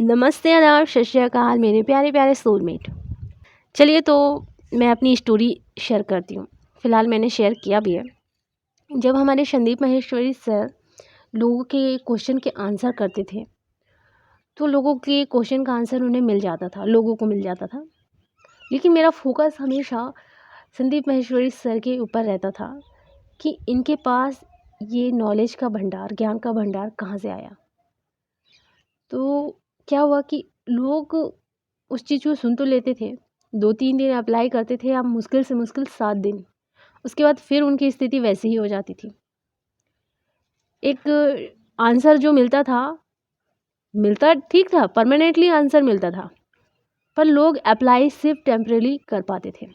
नमस्ते, आदाब, सत श्री अकाल मेरे प्यारे प्यारे सोलमेट। चलिए तो मैं अपनी स्टोरी शेयर करती हूँ। फ़िलहाल मैंने शेयर किया भी है। जब हमारे संदीप माहेश्वरी सर लोगों के क्वेश्चन के आंसर करते थे, तो लोगों के क्वेश्चन का आंसर उन्हें मिल जाता था, लोगों को मिल जाता था। लेकिन मेरा फोकस हमेशा संदीप माहेश्वरी सर के ऊपर रहता था कि इनके पास ये नॉलेज का भंडार, ज्ञान का भंडार कहाँ से आया। तो क्या हुआ कि लोग उस चीज़ को सुन तो लेते थे, 2-3 दिन अप्लाई करते थे, अब मुश्किल से मुश्किल 7 दिन। उसके बाद फिर उनकी स्थिति वैसी ही हो जाती थी। एक आंसर जो मिलता ठीक था, परमानेंटली आंसर मिलता था, पर लोग अप्लाई सिर्फ टेम्परेरी कर पाते थे।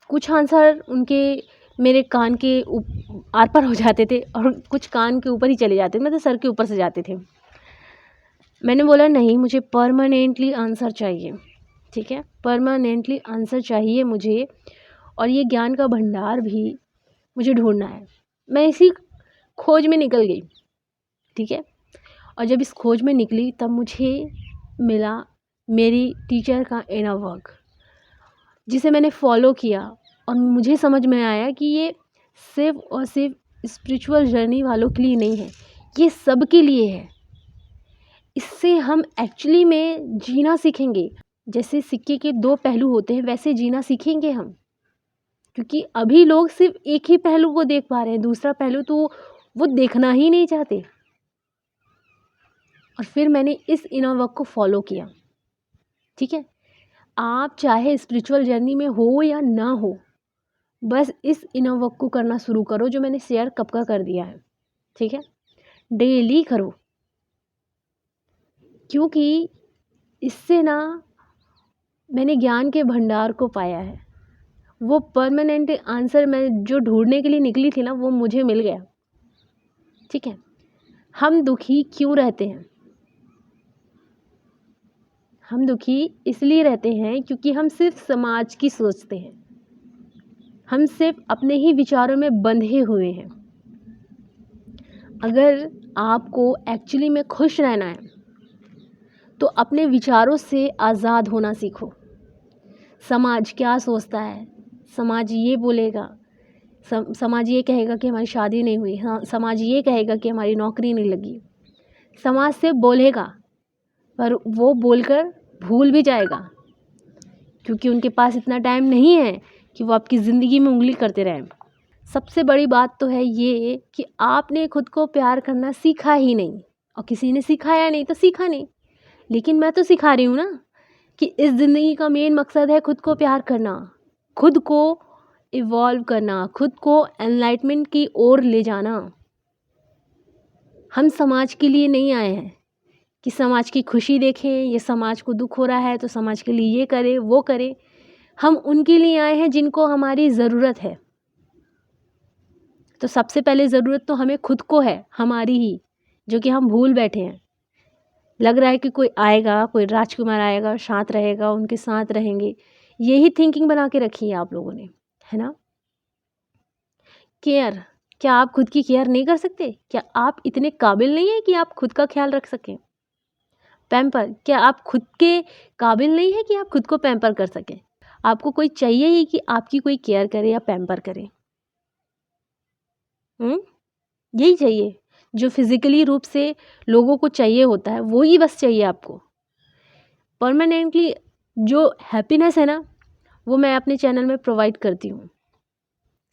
कुछ आंसर उनके मेरे कान के आर पार हो जाते थे और कुछ कान के ऊपर ही चले जाते थे, मतलब सर के ऊपर से जाते थे। मैंने बोला नहीं, मुझे परमानेंटली आंसर चाहिए, ठीक है, परमानेंटली आंसर चाहिए मुझे, और ये ज्ञान का भंडार भी मुझे ढूंढना है। मैं इसी खोज में निकल गई, ठीक है। और जब इस खोज में निकली तब मुझे मिला मेरी टीचर का इनर वर्क, जिसे मैंने फॉलो किया और मुझे समझ में आया कि ये सिर्फ और सिर्फ स्पिरिचुअल जर्नी वालों के लिए नहीं है, ये सबके लिए है। इससे हम एक्चुअली में जीना सीखेंगे। जैसे सिक्के के 2 पहलू होते हैं, वैसे जीना सीखेंगे हम। क्योंकि अभी लोग सिर्फ एक ही पहलू को देख पा रहे हैं, दूसरा पहलू तो वो देखना ही नहीं चाहते। और फिर मैंने इस इनर वर्क को फॉलो किया, ठीक है। आप चाहे स्पिरिचुअल जर्नी में हो या ना हो, बस इस इनर वर्क को करना शुरू करो, जो मैंने शेयर कब का कर दिया है, ठीक है। डेली करो, क्योंकि इससे ना मैंने ज्ञान के भंडार को पाया है। वो परमानेंट आंसर मैं जो ढूंढने के लिए निकली थी ना, वो मुझे मिल गया, ठीक है। हम दुखी क्यों रहते हैं? हम दुखी इसलिए रहते हैं क्योंकि हम सिर्फ समाज की सोचते हैं, हम सिर्फ अपने ही विचारों में बंधे हुए हैं। अगर आपको एक्चुअली में खुश रहना है तो अपने विचारों से आज़ाद होना सीखो। समाज क्या सोचता है, समाज ये बोलेगा, समाज ये कहेगा कि हमारी शादी नहीं हुई, हाँ, समाज ये कहेगा कि हमारी नौकरी नहीं लगी। समाज से बोलेगा, पर वो बोलकर भूल भी जाएगा, क्योंकि उनके पास इतना टाइम नहीं है कि वो आपकी ज़िंदगी में उंगली करते रहें। सबसे बड़ी बात तो है ये कि आपने खुद को प्यार करना सीखा ही नहीं, और किसी ने सिखाया नहीं तो सीखा नहीं। लेकिन मैं तो सिखा रही हूँ ना कि इस ज़िंदगी का मेन मकसद है खुद को प्यार करना, खुद को इवॉल्व करना, खुद को एनलाइटमेंट की ओर ले जाना। हम समाज के लिए नहीं आए हैं कि समाज की खुशी देखें, ये समाज को दुख हो रहा है तो समाज के लिए ये करे वो करे। हम उनके लिए आए हैं जिनको हमारी ज़रूरत है। तो सबसे पहले ज़रूरत तो हमें खुद को है, हमारी ही, जो कि हम भूल बैठे हैं। लग रहा है कि कोई आएगा, कोई राजकुमार आएगा, शांत रहेगा, उनके साथ रहेंगे। यही थिंकिंग बना के रखी है आप लोगों ने, है ना। केयर, क्या आप खुद की केयर नहीं कर सकते? क्या आप इतने काबिल नहीं हैं कि आप खुद का ख्याल रख सकें? पैम्पर, क्या आप खुद के काबिल नहीं हैं कि आप खुद को पैम्पर कर सकें? आपको कोई चाहिए ही कि आपकी कोई केयर करे या पैम्पर करे? यही चाहिए जो फिज़िकली रूप से लोगों को चाहिए होता है, वो ही बस चाहिए आपको। परमानेंटली जो हैप्पीनेस है ना, वो मैं अपने चैनल में प्रोवाइड करती हूँ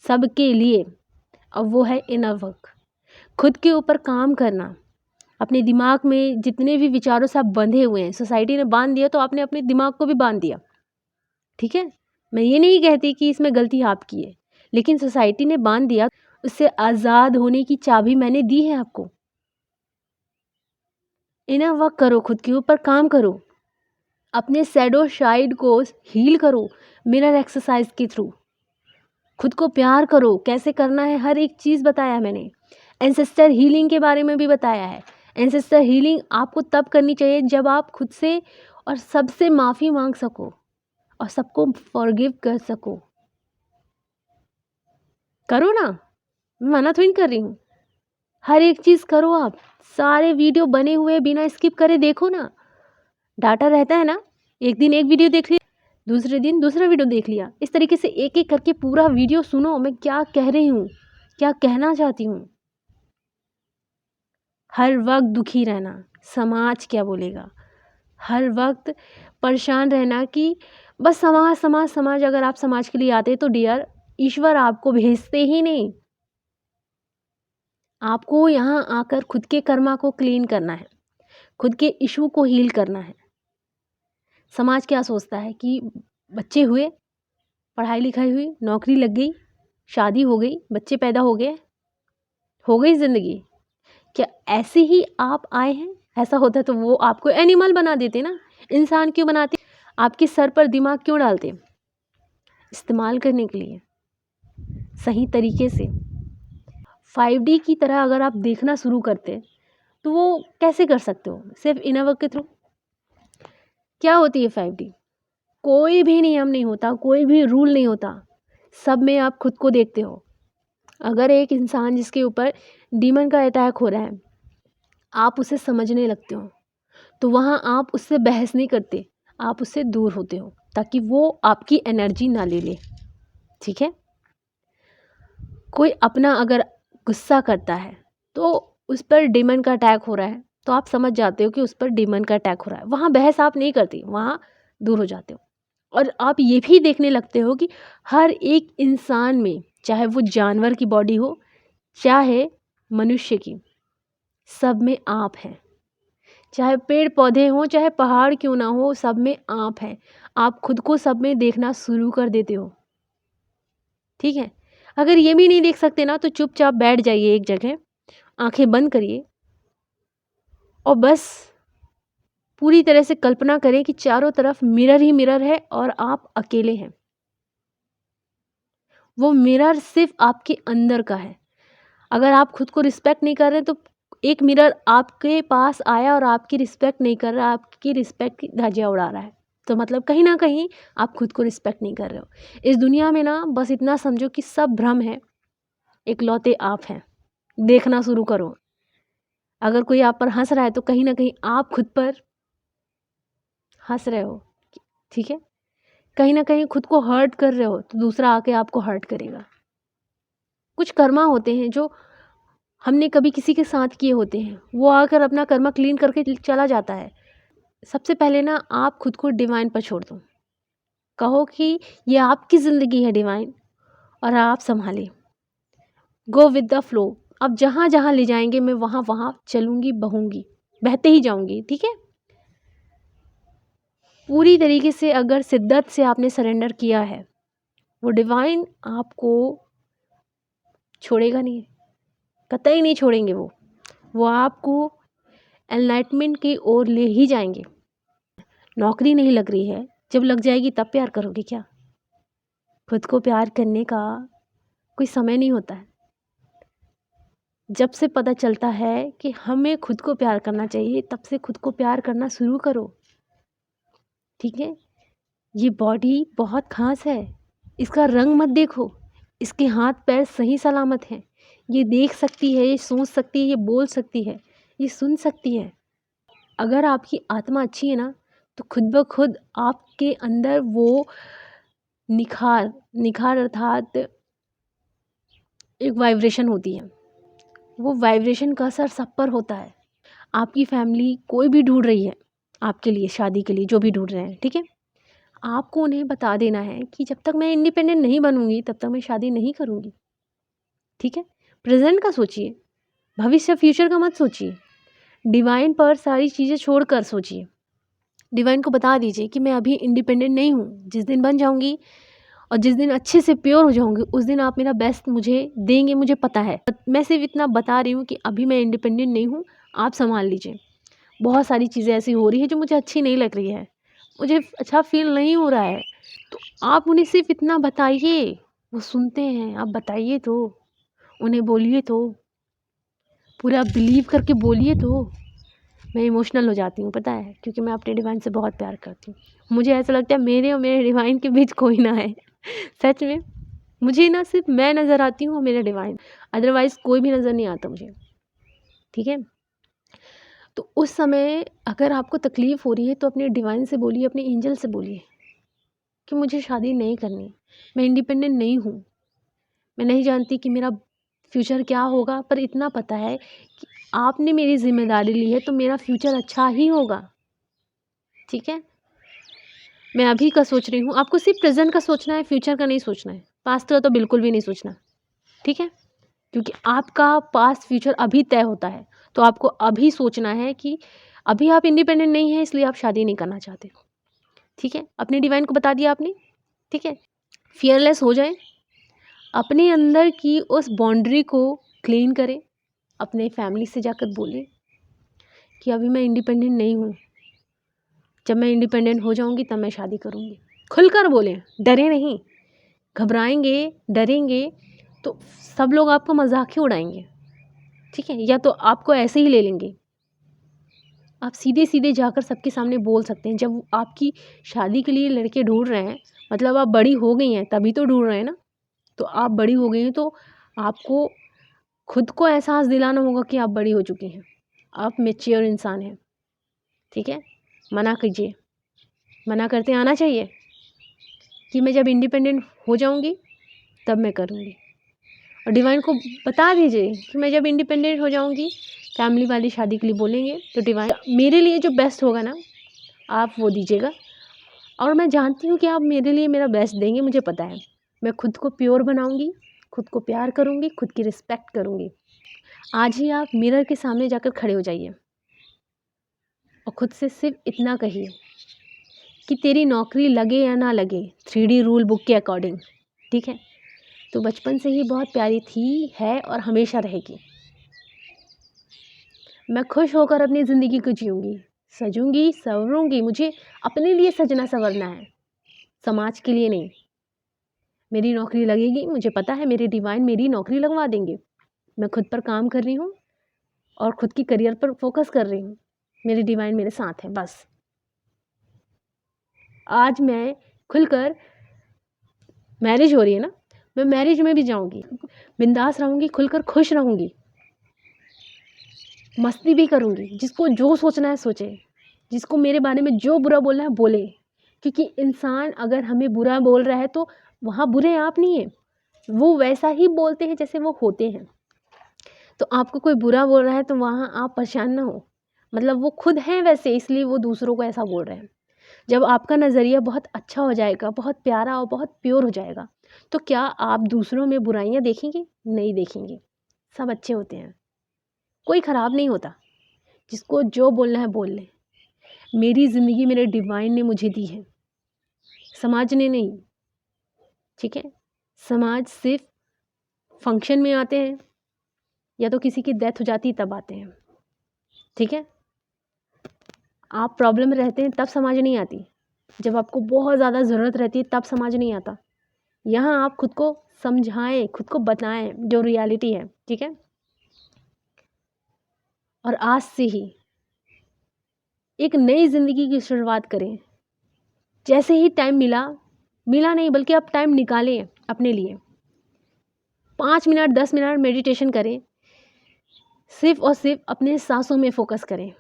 सबके लिए, और वो है इनर वर्क। खुद के ऊपर काम करना, अपने दिमाग में जितने भी विचारों से आप बंधे हुए हैं, सोसाइटी ने बांध दिया तो आपने अपने दिमाग को भी बांध दिया, ठीक है। मैं ये नहीं कहती कि इसमें गलती आपकी है, लेकिन सोसाइटी ने बांध दिया, उससे आज़ाद होने की चाबी मैंने दी है आपको। इनर वर्क करो, खुद के ऊपर काम करो, अपने शैडो साइड को हील करो मिरर एक्सरसाइज के थ्रू। खुद को प्यार करो, कैसे करना है हर एक चीज़ बताया है मैंने। एंसेस्टर हीलिंग के बारे में भी बताया है। एंसेस्टर हीलिंग आपको तब करनी चाहिए जब आप खुद से और सबसे माफ़ी मांग सको और सबको फॉरगिव कर सको। करो ना, मैं मना तो नहीं कर रही हूँ, हर एक चीज़ करो। आप सारे वीडियो बने हुए बिना स्किप करे देखो ना, डाटा रहता है ना, एक दिन एक वीडियो देख लिया, दूसरे दिन दूसरा वीडियो देख लिया, इस तरीके से एक एक करके पूरा वीडियो सुनो, मैं क्या कह रही हूँ, क्या कहना चाहती हूँ। हर वक्त दुखी रहना, समाज क्या बोलेगा, हर वक्त परेशान रहना कि बस समाज समाज समाज, अगर आप समाज के लिए आते तो डियर ईश्वर आपको भेजते ही नहीं। आपको यहाँ आकर खुद के कर्मा को क्लीन करना है, खुद के इशू को हील करना है। समाज क्या सोचता है कि बच्चे हुए, पढ़ाई लिखाई हुई, नौकरी लग गई, शादी हो गई, बच्चे पैदा हो गई ज़िंदगी। क्या ऐसे ही आप आए हैं? ऐसा होता तो वो आपको एनिमल बना देते ना, इंसान क्यों बनाते? आपके सर पर दिमाग क्यों डालते? इस्तेमाल करने के लिए, सही तरीके से। 5D की तरह अगर आप देखना शुरू करते तो वो कैसे कर सकते हो? सिर्फ इनर वर्क के थ्रू। क्या होती है 5D? कोई भी नियम नहीं होता, कोई भी रूल नहीं होता, सब में आप खुद को देखते हो। अगर एक इंसान जिसके ऊपर डीमन का अटैक हो रहा है, आप उसे समझने लगते हो, तो वहाँ आप उससे बहस नहीं करते, आप उससे दूर होते हो ताकि वो आपकी एनर्जी ना ले ले। ठीक है? कोई अपना अगर गुस्सा करता है तो उस पर डीमन का अटैक हो रहा है, तो आप समझ जाते हो कि उस पर डीमन का अटैक हो रहा है। वहाँ बहस आप नहीं करती, वहाँ दूर हो जाते हो। और आप ये भी देखने लगते हो कि हर एक इंसान में, चाहे वो जानवर की बॉडी हो, चाहे मनुष्य की, सब में आप हैं। चाहे पेड़ पौधे हों, चाहे पहाड़ क्यों ना हो, सब में आप हैं। आप खुद को सब में देखना शुरू कर देते हो। ठीक है? अगर ये भी नहीं देख सकते ना, तो चुपचाप बैठ जाइए एक जगह, आंखें बंद करिए और बस पूरी तरह से कल्पना करें कि चारों तरफ मिरर ही मिरर है और आप अकेले हैं। वो मिरर सिर्फ आपके अंदर का है। अगर आप खुद को रिस्पेक्ट नहीं कर रहे तो एक मिरर आपके पास आया और आपकी रिस्पेक्ट नहीं कर रहा, आपकी रिस्पेक्ट की धज्जियां उड़ा रहा है, तो मतलब कहीं ना कहीं आप खुद को रिस्पेक्ट नहीं कर रहे हो। इस दुनिया में ना बस इतना समझो कि सब भ्रम है, इकलौते आप हैं। देखना शुरू करो। अगर कोई आप पर हंस रहा है तो कहीं ना कहीं आप खुद पर हंस रहे हो। ठीक है? कहीं ना कहीं खुद को हर्ट कर रहे हो तो दूसरा आके आपको हर्ट करेगा। कुछ कर्मा होते हैं जो हमने कभी किसी के साथ किए होते हैं, वो आकर अपना कर्मा क्लीन करके चला जाता है। सबसे पहले ना आप खुद को डिवाइन पर छोड़ दो, कहो कि ये आपकी ज़िंदगी है डिवाइन, और आप संभालें। Go with the flow. अब जहाँ जहाँ ले जाएंगे मैं वहाँ वहाँ चलूँगी, बहूँगी, बहते ही जाऊँगी। ठीक है? पूरी तरीके से अगर शिद्दत से आपने सरेंडर किया है, वो डिवाइन आपको छोड़ेगा नहीं, कतई नहीं छोड़ेंगे। वो आपको एनलाइटमेंट की ओर ले ही जाएंगे। नौकरी नहीं लग रही है, जब लग जाएगी तब प्यार करोगे क्या? खुद को प्यार करने का कोई समय नहीं होता है। जब से पता चलता है कि हमें खुद को प्यार करना चाहिए, तब से खुद को प्यार करना शुरू करो। ठीक है? ये बॉडी बहुत खास है, इसका रंग मत देखो, इसके हाथ पैर सही सलामत हैं। ये देख सकती है, ये सोच सकती है, ये बोल सकती है, ये सुन सकती है। अगर आपकी आत्मा अच्छी है ना, तो खुद ब खुद आपके अंदर वो निखार निखार अर्थात एक वाइब्रेशन होती है। वो वाइब्रेशन का असर सब पर होता है। आपकी फैमिली कोई भी ढूंढ रही है आपके लिए, शादी के लिए जो भी ढूंढ रहे हैं, ठीक है? आपको उन्हें बता देना है कि जब तक मैं इंडिपेंडेंट नहीं बनूंगी तब तक मैं शादी नहीं करूंगी। ठीक है? प्रेजेंट का सोचिए, भविष्य फ्यूचर का मत सोचिए। डिवाइन पर सारी चीज़ें छोड़कर सोचिए। डिवाइन को बता दीजिए कि मैं अभी इंडिपेंडेंट नहीं हूँ, जिस दिन बन जाऊंगी और जिस दिन अच्छे से प्योर हो जाऊंगी, उस दिन आप मेरा बेस्ट मुझे देंगे, मुझे पता है। मैं सिर्फ इतना बता रही हूँ कि अभी मैं इंडिपेंडेंट नहीं हूँ, आप संभाल लीजिए। बहुत सारी चीज़ें ऐसी हो रही है जो मुझे अच्छी नहीं लग रही है, मुझे अच्छा फील नहीं हो रहा है, तो आप उन्हें सिर्फ इतना बताइए, वो सुनते हैं। आप बताइए तो, उन्हें बोलिए तो, पूरा बिलीव करके बोलिए तो। मैं इमोशनल हो जाती हूँ, पता है, क्योंकि मैं अपने डिवाइन से बहुत प्यार करती हूँ। मुझे ऐसा लगता है मेरे और मेरे डिवाइन के बीच कोई ना है। सच में मुझे ना सिर्फ मैं नज़र आती हूँ और मेरा डिवाइन, अदरवाइज़ कोई भी नज़र नहीं आता मुझे। ठीक है? तो उस समय अगर आपको तकलीफ़ हो रही है तो अपने डिवाइन से बोलिए, अपने एंजल से बोलिए कि मुझे शादी नहीं करनी, मैं इंडिपेंडेंट नहीं हूँ, मैं नहीं जानती कि मेरा फ्यूचर क्या होगा, पर इतना पता है कि आपने मेरी ज़िम्मेदारी ली है तो मेरा फ्यूचर अच्छा ही होगा। ठीक है? मैं अभी का सोच रही हूँ, आपको सिर्फ प्रेज़ेंट का सोचना है, फ्यूचर का नहीं सोचना है। पास्ट का तो बिल्कुल भी नहीं सोचना, ठीक है? क्योंकि आपका पास्ट फ्यूचर अभी तय होता है, तो आपको अभी सोचना है कि अभी आप इंडिपेंडेंट नहीं हैं, इसलिए आप शादी नहीं करना चाहते, ठीक है? अपने डिवाइन को बता दिया आपने, ठीक है? फियरलेस हो जाएँ, अपने अंदर की उस बाउंड्री को क्लीन करें, अपने फैमिली से जाकर बोलें कि अभी मैं इंडिपेंडेंट नहीं हूँ, जब मैं इंडिपेंडेंट हो जाऊँगी तब मैं शादी करूँगी। खुलकर बोलें, डरें नहीं। घबराएँगे, डरेंगे तो सब लोग आपको मज़ाक ही उड़ाएँगे, ठीक है? या तो आपको ऐसे ही ले लेंगे। आप सीधे-सीधे जाकर सबके सामने बोल सकते हैं। जब वो आपकी शादी के लिए लड़के ढूँढ रहे हैं, मतलब आप बड़ी हो गई हैं, तभी तो ढूँढ रहे हैं ना। तो आप बड़ी हो गई हैं तो आपको खुद को एहसास दिलाना होगा कि आप बड़ी हो चुकी हैं। आप मैच्योर इंसान हैं, ठीक है? मना कीजिए, मना करते आना चाहिए कि मैं जब इंडिपेंडेंट हो जाऊँगी, तब मैं करूँगी। और डिवाइन को बता दीजिए कि मैं जब इंडिपेंडेंट हो जाऊँगी, फैमिली वाली शादी के लिए बोलेंगे, तो डिवाइन मेरे लिए जो बेस्ट होगा ना, आप वो दीजिएगा। और मैं जानती हूँ कि आप मेरे लिए मेरा बेस्ट देंगे, मुझे पता है। मैं खुद को प्योर बनाऊँगी, खुद को प्यार करूँगी, खुद की रिस्पेक्ट करूँगी। आज ही आप मिरर के सामने जाकर खड़े हो जाइए और खुद से सिर्फ इतना कहिए कि तेरी नौकरी लगे या ना लगे, 3D रूल बुक के अकॉर्डिंग, ठीक है? तो बचपन से ही बहुत प्यारी थी, है और हमेशा रहेगी। मैं खुश होकर अपनी ज़िंदगी को जीऊँगी, सजूँगी, सँवरूँगी। मुझे अपने लिए सजना-सँवरना है, समाज के लिए नहीं। मेरी नौकरी लगेगी, मुझे पता है मेरे डिवाइन मेरी नौकरी लगवा देंगे। मैं खुद पर काम कर रही हूँ और खुद की करियर पर फ़ोकस कर रही हूँ। मेरे डिवाइन मेरे साथ हैं बस। आज मैं खुलकर मैरिज हो रही है ना, मैं मैरिज में भी जाऊँगी, बिंदास रहूँगी, खुलकर खुश रहूँगी। मस्ती भी करूँगी, जिसको जो सोचना है सोचे, जिसको मेरे बारे में जो बुरा बोलना है बोले। क्योंकि इंसान अगर हमें बुरा बोल रहा है तो वहाँ बुरे आप नहीं हैं, वो वैसा ही बोलते हैं जैसे वो होते हैं। तो आपको कोई बुरा बोल रहा है तो वहाँ आप परेशान ना हो, मतलब वो खुद हैं वैसे, इसलिए वो दूसरों को ऐसा बोल रहे हैं। जब आपका नज़रिया बहुत अच्छा हो जाएगा, बहुत प्यारा और बहुत प्योर हो जाएगा, तो क्या आप दूसरों में बुराइयाँ देखेंगे? नहीं देखेंगे। सब अच्छे होते हैं, कोई ख़राब नहीं होता। जिसको जो बोलना है बोल ले। मेरी ज़िंदगी मेरे डिवाइन ने मुझे दी है, समाज ने नहीं, ठीक है? समाज सिर्फ़ फंक्शन में आते हैं या तो किसी की डेथ हो जाती है तब आते हैं, ठीक है? आप प्रॉब्लम में रहते हैं तब समाज नहीं आती। जब आपको बहुत ज़्यादा ज़रूरत रहती है तब समाज नहीं आता। यहाँ आप खुद को समझाएँ, खुद को बताएँ जो रियलिटी है, ठीक है? और आज से ही एक नई ज़िंदगी की शुरुआत करें। जैसे ही टाइम मिला नहीं बल्कि आप टाइम निकालें अपने लिए। 5 मिनट 10 मिनट मेडिटेशन करें, सिर्फ़ और सिर्फ़ अपने साँसों में फ़ोकस करें।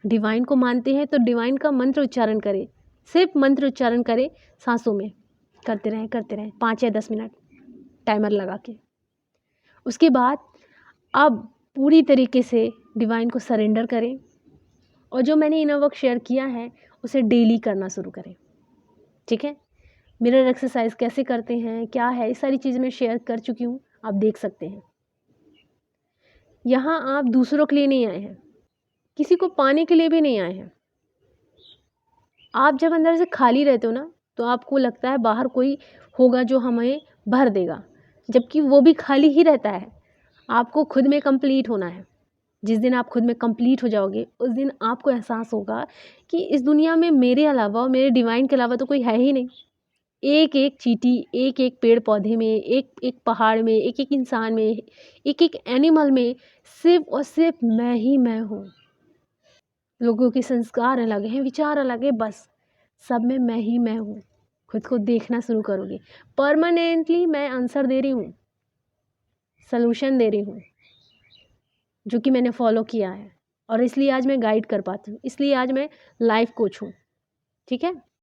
डिवाइन को मानते हैं तो डिवाइन का मंत्र उच्चारण करें, सिर्फ़ मंत्र उच्चारण करें साँसों में, करते रहें 5 या 10 मिनट टाइमर लगा के। उसके बाद अब पूरी तरीके से डिवाइन को सरेंडर करें और जो मैंने इनर वर्क शेयर किया है उसे डेली करना शुरू करें, ठीक है? मिरर एक्सरसाइज कैसे करते हैं, क्या है, ये सारी चीज़ें मैं शेयर कर चुकी हूँ, आप देख सकते हैं। यहाँ आप दूसरों के लिए नहीं आए हैं, किसी को पाने के लिए भी नहीं आए हैं। आप जब अंदर से खाली रहते हो ना, तो आपको लगता है बाहर कोई होगा जो हमें भर देगा, जबकि वो भी खाली ही रहता है। आपको खुद में कंप्लीट होना है। जिस दिन आप खुद में कंप्लीट हो जाओगे, उस दिन आपको एहसास होगा कि इस दुनिया में मेरे अलावा और मेरे डिवाइन के अलावा तो कोई है ही नहीं। एक-एक चींटी, एक-एक पेड़-पौधे में, एक-एक पहाड़ में, एक-एक इंसान में, एक-एक एनिमल में सिर्फ़ और सिर्फ़ मैं ही मैं हूँ। लोगों के संस्कार अलग हैं, विचार अलग है, बस सब में मैं ही मैं हूँ। खुद को देखना शुरू करोगे। परमानेंटली मैं आंसर दे रही हूँ, सॉल्यूशन दे रही हूँ, जो कि मैंने फ़ॉलो किया है और इसलिए आज मैं गाइड कर पाती हूँ, इसलिए आज मैं लाइफ कोच हूँ। ठीक है।